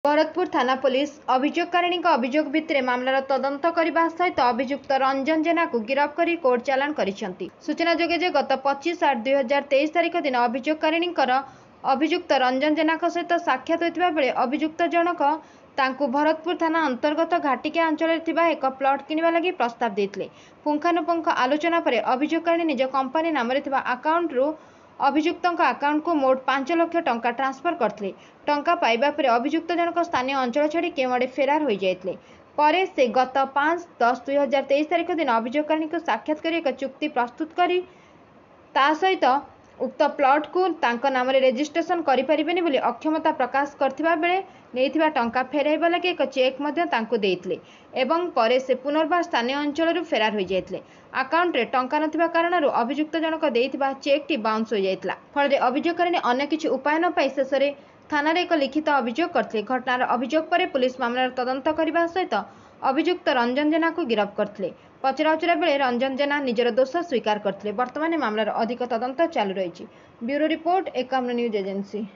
भरतपुर थाना पुलिस अभियोगकारिणी अभियोग भित्तिरे मामलार तदंत करने सहित अभियुक्त रंजन जेना को गिरफ्त कर कोर्ट चालाण करिसेंती। सूचनाजोग्य जे गत 25/8/2023 तारिख दिन अभियोगकारिणी अभियुक्त रंजन जेना सहित साक्षात होता बेले अभियुक्त जनक तांकु भरतपुर थाना अंतर्गत घाटिका अंचल एक प्लट किणवा लगी प्रस्ताव देते। पुंखानुपुंख आलोचना पर अभियोगकारिणी निज कंपनी नाम आकाउंट रु अभियुक्त आकाउंट को मोट 5 लाख टंका ट्रांसफर करते। टंका पाइबा पर अभियुक्त जनक स्थानीय अंचल छाड़ी केवड़े फेरार हो जाते। पर से गत 5/10/2023 तारिख दिन अभियोगकारिणी को साक्षात कर एक चुक्ति प्रस्तुत कर सहित उक्त प्लट को तांका नाम रेजिस्ट्रेशन करें बोली अक्षमता प्रकाश करथिबा बेले नैथिबा टंका फेराइबा लगे एक चेक मध्य तांको देइतले एवं परे से पुनर्बार स्थानीय अंचल फेरार हो जाते। आकाउंट रे टंका नथिबा कारणरू अभियुक्त जनक देइथिबा चेक टी बाउंस हो जाइतला। फल अभियोगकारिणी अन्य किछि उपाय न पाई शेष में थाना एक लिखित अभियोग करते। घटनार अभियोग पर पुलिस मामलार तदंत करने सहित अभियुक्त रंजन जेना को गिरफ्त करते। पचराउचरा बेले रंजन जेना निजर दोष स्वीकार करते। वर्तमान मामलार अधिक तदंत चालू रही। Bureau report 51 news agency.